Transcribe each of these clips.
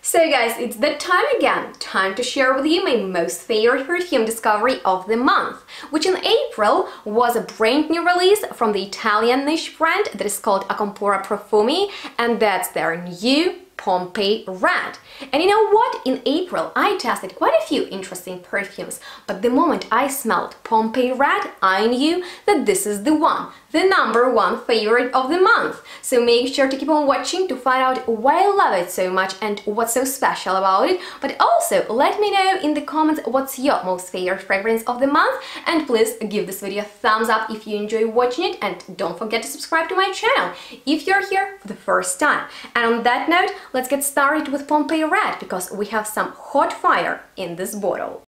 So guys, it's that time again, time to share with you my most favorite perfume discovery of the month, which in April was a brand new release from the Italian niche brand that is called Acampora Porfumi, and that's their new Pompeii Red. And you know what? In April I tested quite a few interesting perfumes, but the moment I smelled Pompeii Red, I knew that this is the one, the #1 favorite of the month. So make sure to keep on watching to find out why I love it so much and what's so special about it. But also let me know in the comments what's your most favorite fragrance of the month, and please give this video a thumbs up if you enjoy watching it, and don't forget to subscribe to my channel if you're here for the first time. And on that note, let's get started with Pompeii Red, because we have some hot fire in this bottle.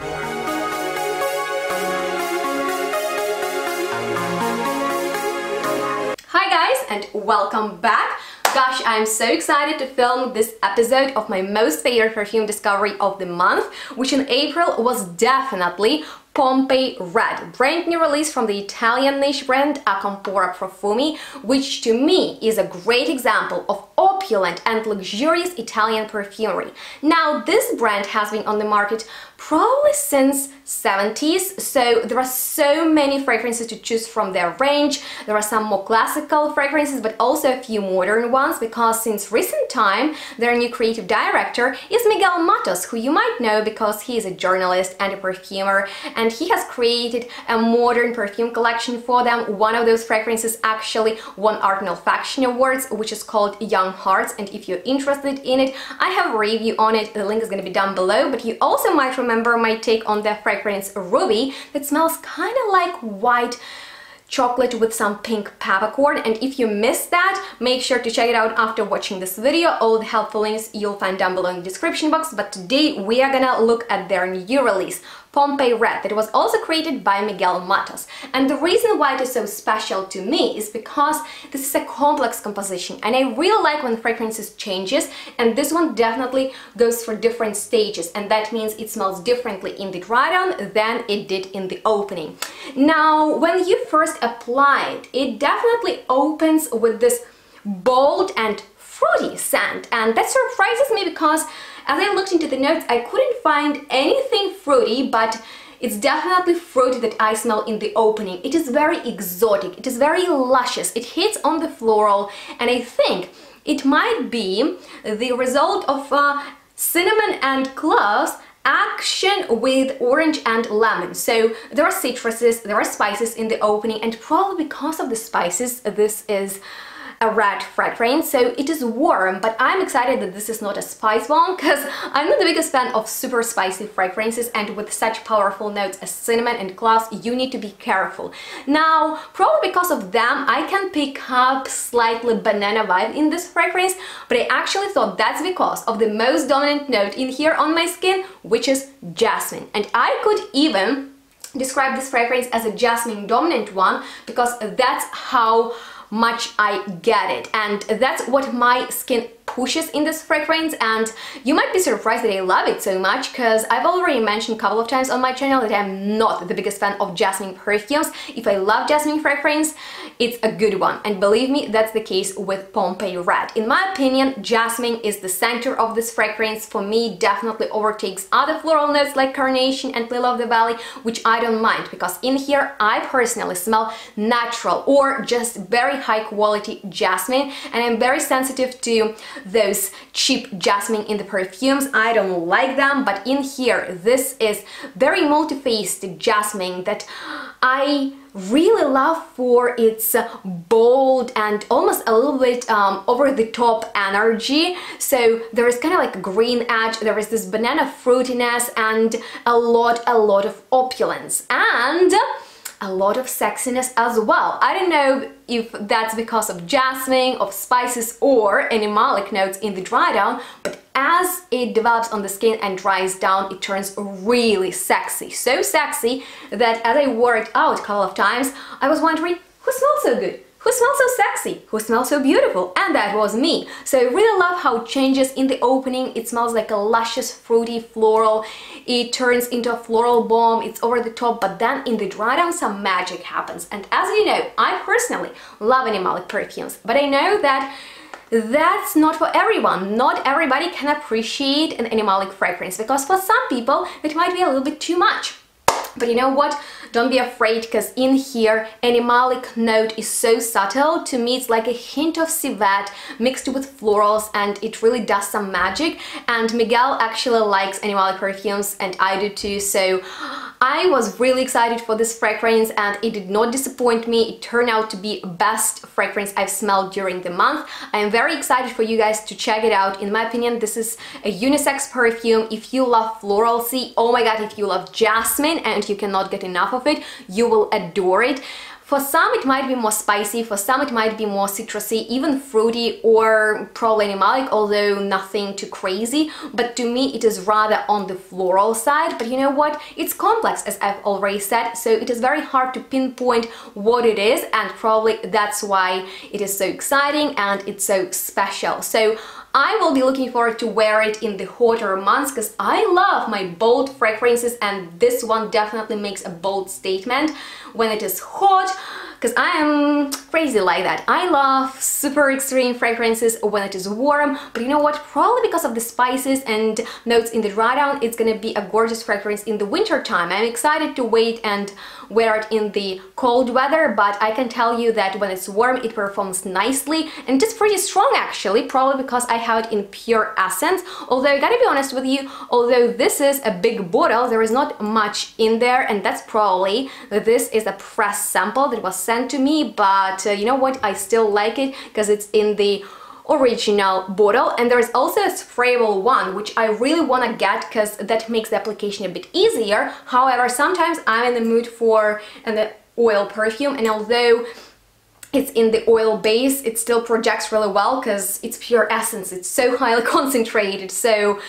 Hi guys, and welcome back. Gosh, I'm so excited to film this episode of my most favorite perfume discovery of the month, which in April was definitely Pompeii Red, brand new release from the Italian niche brand Acampora Porfumi, which to me is a great example of opulent and luxurious Italian perfumery. Now, this brand has been on the market probably since 70s, so there are so many fragrances to choose from their range. There are some more classical fragrances, but also a few modern ones, because since recent time their new creative director is Miguel Matos, who you might know because he is a journalist and a perfumer, and he has created a modern perfume collection for them. One of those fragrances actually won Art and Olfaction Awards, which is called Young Hearts, and if you're interested in it, I have a review on it. The link is going to be down below. But you also might remember my take on the fragrance Ruby that smells kind of like white chocolate with some pink peppercorn, and if you missed that, make sure to check it out after watching this video. All the helpful links you'll find down below in the description box. But today we are gonna look at their new release, Pompeii Red, that was also created by Miguel Matos. And the reason why it is so special to me is because this is a complex composition, and I really like when fragrances changes, and this one definitely goes for different stages, and that means it smells differently in the dry down than it did in the opening. Now, when you first apply it, it definitely opens with this bold and fruity scent, and that surprises me because as I looked into the notes, I couldn't find anything fruity, but it's definitely fruity that I smell in the opening. It is very exotic, it is very luscious, it hits on the floral, and I think it might be the result of cinnamon and cloves action with orange and lemon. So there are citruses, there are spices in the opening, and probably because of the spices, this is a red fragrance, so it is warm, but I'm excited that this is not a spice bomb, because I'm not the biggest fan of super spicy fragrances, and with such powerful notes as cinnamon and cloves, you need to be careful. Now, probably because of them, I can pick up slightly banana vibe in this fragrance, but I actually thought that's because of the most dominant note in here on my skin, which is jasmine. And I could even describe this fragrance as a jasmine dominant one, because that's how much I get it, and that's what my skin pushes in this fragrance. And you might be surprised that I love it so much, because I've already mentioned a couple of times on my channel that I'm not the biggest fan of jasmine perfumes. If I love jasmine fragrance, it's a good one, and believe me, that's the case with Pompeii Red. In my opinion, jasmine is the center of this fragrance. For me, definitely overtakes other floral notes like carnation and lily of the valley, which I don't mind, because in here I personally smell natural or just very high quality jasmine, and I'm very sensitive to those cheap jasmine in the perfumes. I don't like them, but in here this is very multi-faced jasmine that I really love for its bold and almost a little bit over-the-top energy. So there is kind of like a green edge, there is this banana fruitiness, and a lot of opulence, and a lot of sexiness as well. I don't know if that's because of jasmine, of spices, or animalic notes in the dry down, but as it develops on the skin and dries down, it turns really sexy. So sexy that as I wore it out a couple of times, I was wondering, who smells so good? Who smells so sexy? Who smells so beautiful? And that was me. So I really love how it changes in the opening. It smells like a luscious, fruity floral. It turns into a floral bomb. It's over the top, but then in the dry down some magic happens. And as you know, I personally love animalic perfumes, but I know that that's not for everyone. Not everybody can appreciate an animalic fragrance, because for some people it might be a little bit too much. But you know what? Don't be afraid, because in here, animalic note is so subtle. To me, it's like a hint of civet mixed with florals, and it really does some magic. And Miguel actually likes animalic perfumes, and I do too, so I was really excited for this fragrance, and it did not disappoint me. It turned out to be best fragrance I've smelled during the month. I am very excited for you guys to check it out. In my opinion, this is a unisex perfume. If you love floralcy, oh my god, if you love jasmine and you cannot get enough of it, you will adore it. For some it might be more spicy, for some it might be more citrusy, even fruity, or probably animalic, although nothing too crazy. But to me it is rather on the floral side. But you know what? It's complex, as I've already said, so it is very hard to pinpoint what it is, and probably that's why it is so exciting and it's so special. So I will be looking forward to wear it in the hotter months, because I love my bold fragrances, and this one definitely makes a bold statement when it is hot, because I am crazy like that. I love super extreme fragrances when it is warm, but you know what? Probably because of the spices and notes in the dry down, it's gonna be a gorgeous fragrance in the winter time. I'm excited to wait and wear it in the cold weather, but I can tell you that when it's warm, it performs nicely, and it's pretty strong actually, probably because I have it in pure essence. Although I gotta be honest with you, although this is a big bottle, there is not much in there, and that's probably that this is a press sample that was sent to me, but you know what, I still like it because it's in the original bottle. And there's also a sprayable one, which I really want to get because that makes the application a bit easier. However, sometimes I'm in the mood for an oil perfume, and although it's in the oil base, it still projects really well because it's pure essence. It's so highly concentrated, so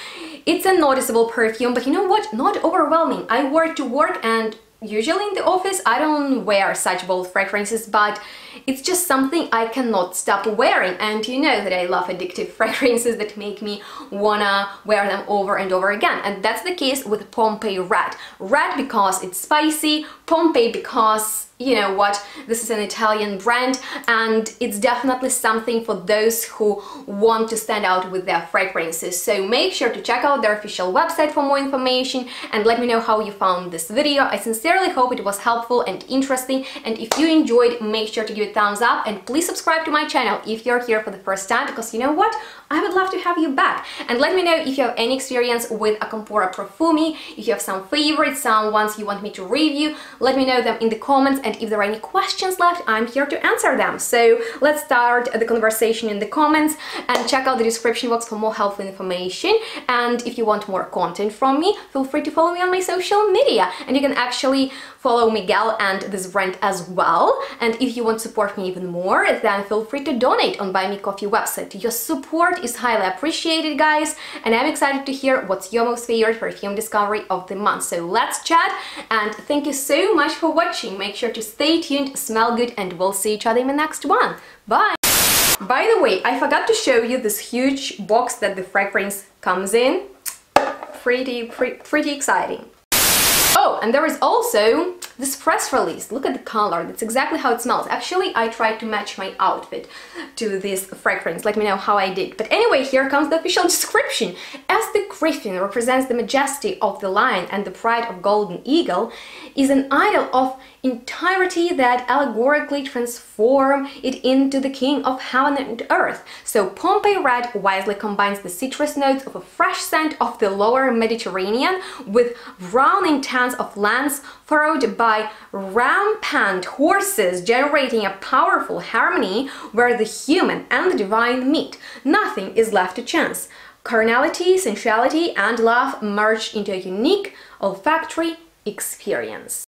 it's a noticeable perfume. But you know what? Not overwhelming. I wore it to work, and usually in the office I don't wear such bold fragrances, but it's just something I cannot stop wearing. And you know that I love addictive fragrances that make me wanna wear them over and over again. And that's the case with Pompeii Red. Red because it's spicy, Pompeii because, you know what, this is an Italian brand, and it's definitely something for those who want to stand out with their fragrances. So make sure to check out their official website for more information, and let me know how you found this video. I sincerely hope it was helpful and interesting, and if you enjoyed, make sure to give it a thumbs up, and please subscribe to my channel if you're here for the first time, because you know what, I would love to have you back. And let me know if you have any experience with Acampora Porfumi, if you have some favorites, some ones you want me to review, let me know them in the comments, and if there are any questions left, I'm here to answer them. So let's start the conversation in the comments, and check out the description box for more helpful information. And if you want more content from me, feel free to follow me on my social media, and you can actually follow Miguel and this brand as well. And if you want to support me even more, then feel free to donate on Buy Me Coffee website. Your support is highly appreciated, guys, and I'm excited to hear what's your most favorite perfume discovery of the month. So let's chat, and thank you so much for watching. Make sure to stay tuned, smell good, and we'll see each other in the next one. Bye! By the way, I forgot to show you this huge box that the fragrance comes in. Pretty exciting. Oh, and there is also this press release. Look at the color. That's exactly how it smells. Actually, I tried to match my outfit to this fragrance. Let me know how I did. But anyway, here comes the official description. As the griffin represents the majesty of the lion and the pride of golden eagle, is an idol of entirety that allegorically transform it into the king of heaven and earth. So Pompeii Red wisely combines the citrus notes of a fresh scent of the lower Mediterranean with brown intense of lands followed by rampant horses, generating a powerful harmony where the human and the divine meet. Nothing is left to chance. Carnality, sensuality, and love merge into a unique olfactory experience.